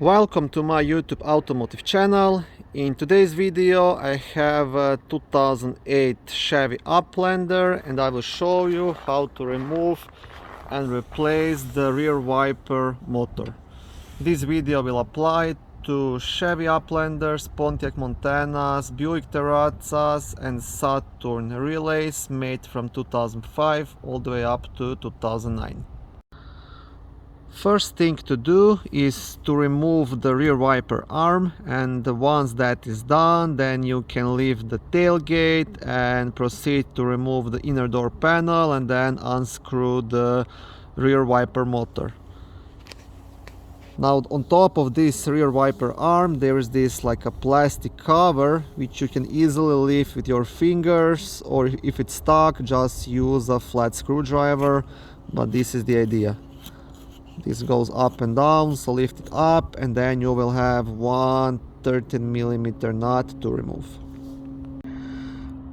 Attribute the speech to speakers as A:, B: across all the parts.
A: Welcome to my YouTube automotive channel. In today's video I have a 2008 Chevy Uplander and I will show you how to remove and replace the rear wiper motor. This video will apply to Chevy Uplanders, Pontiac Montanas, Buick Terazzas and Saturn relays made from 2005 all the way up to 2009. First thing to do is to remove the rear wiper arm, and once that is done, then you can leave the tailgate and proceed to remove the inner door panel and then unscrew the rear wiper motor. Now on top of this rear wiper arm there is this like a plastic cover which you can easily lift with your fingers, or if it's stuck just use a flat screwdriver, but this is the idea. This goes up and down, so lift it up and then you will have one 13mm nut to remove.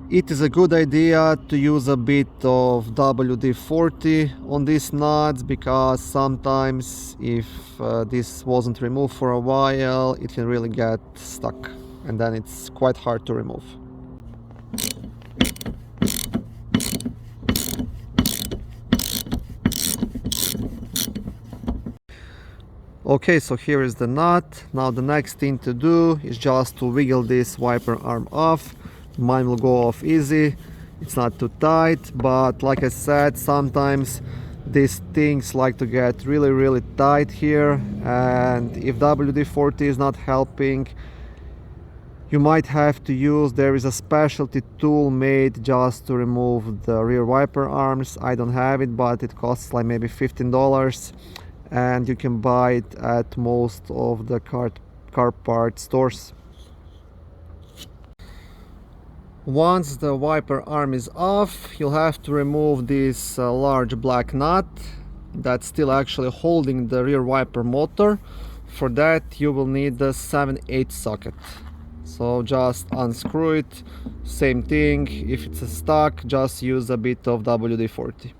A: It is a good idea to use a bit of WD-40 on these nuts, because sometimes if this wasn't removed for a while it can really get stuck and then it's quite hard to remove. Okay, so here is the nut. Now the next thing to do is just to wiggle this wiper arm off. Mine will go off easy. It's not too tight, but like I said, sometimes these things like to get really tight here, and if WD-40 is not helping, you might have to use, there is a specialty tool made just to remove the rear wiper arms. I don't have it, but it costs like maybe $15. And you can buy it at most of the car part stores. Once the wiper arm is off, you'll have to remove this large black nut that's still actually holding the rear wiper motor. For that you will need the 7/8 socket. So just unscrew it. Same thing, if it's stuck just use a bit of WD-40.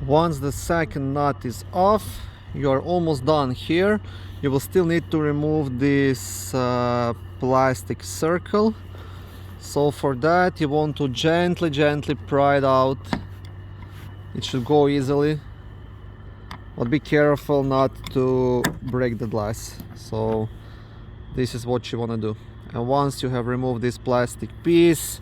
A: Once the second nut is off, you are almost done here. You will still need to remove this plastic circle. So for that you want to gently pry it out. It should go easily, but be careful not to break the glass. So this is what you want to do. And once you have removed this plastic piece,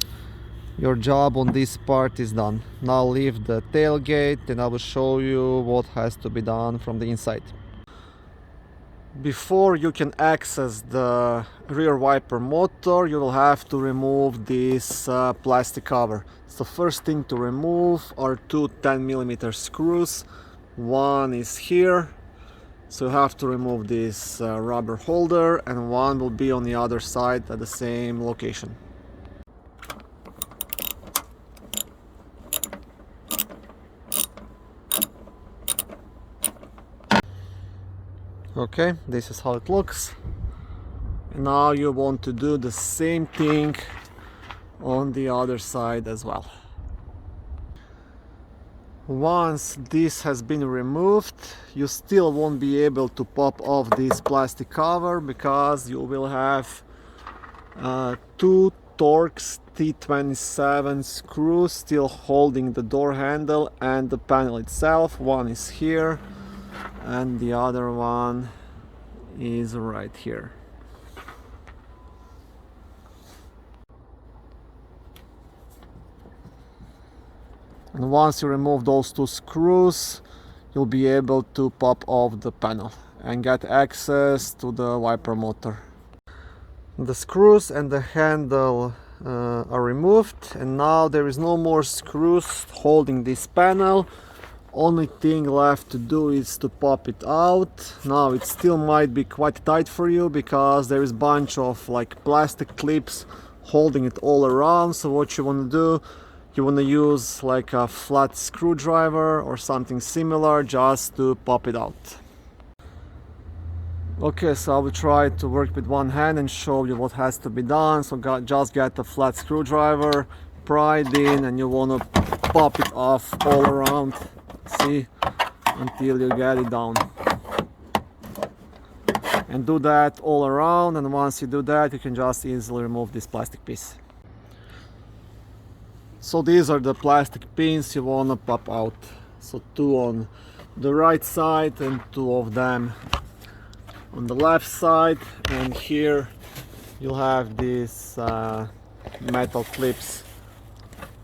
A: your job on this part is done. Now leave the tailgate and I will show you what has to be done from the inside. Before you can access the rear wiper motor, you will have to remove this plastic cover. So first thing to remove are two 10mm screws. One is here, so you have to remove this rubber holder, and one will be on the other side at the same location. Okay, this is how it looks. And now you want to do the same thing on the other side as well. Once this has been removed, you still won't be able to pop off this plastic cover, because you will have two torx T27 screws still holding the door handle and the panel itself. One is here and the other one is right here. And once you remove those two screws, you'll be able to pop off the panel and get access to the wiper motor. The screws and the handle are removed, and now there is no more screws holding this panel. Only thing left to do is to pop it out. Now it still might be quite tight for you, because there is a bunch of like plastic clips holding it all around. So what you want to do, you want to use like a flat screwdriver or something similar just to pop it out. Okay, so I will try to work with one hand and show you what has to be done. So just get a flat screwdriver, pried in, and you want to pop it off all around, see, until you get it down. And do that all around, and once you do that, you can just easily remove this plastic piece. So these are the plastic pins you want to pop out. So 2 on the right side and 2 of them on the left side, and here you'll have these metal clips.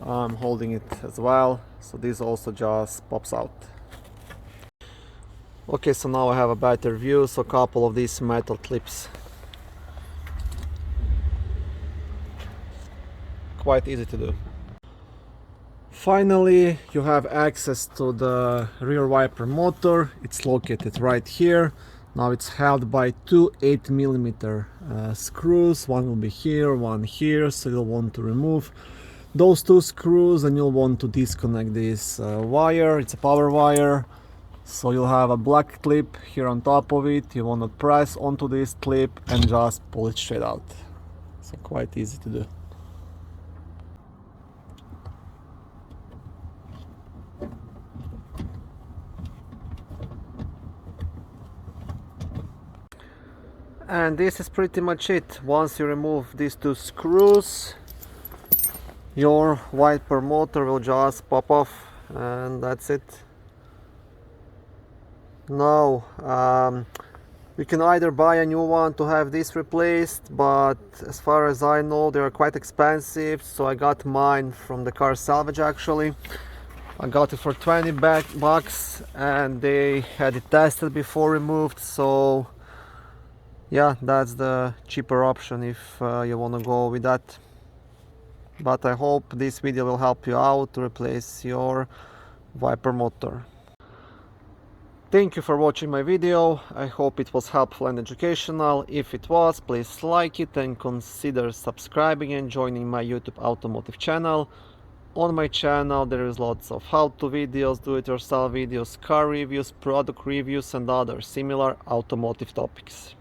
A: I'm holding it as well, so this also just pops out. Okay, so now I have a better view, so a couple of these metal clips. Quite easy to do. Finally, you have access to the rear wiper motor. It's located right here. Now it's held by 2 8mm screws. One will be here, one here, so you'll want to remove those 2 screws, and you'll want to disconnect this wire. It's a power wire. So you'll have a black clip here on top of it. You want to press onto this clip and just pull it straight out. So quite easy to do. And this is pretty much it. Once you remove these 2 screws, your wiper motor will just pop off, and that's it. Now you can either buy a new one to have this replaced, but as far as I know, they are quite expensive, so I got mine from the car salvage. Actually, I got it for 20 bucks, and they had it tested before removed, so yeah, that's the cheaper option if you want to go with that. But I hope this video will help you out to replace your wiper motor. Thank you for watching my video. I hope it was helpful and educational. If it was, please like it and consider subscribing and joining my YouTube automotive channel. On my channel there is lots of how-to videos, do-it-yourself videos, car reviews, product reviews and other similar automotive topics.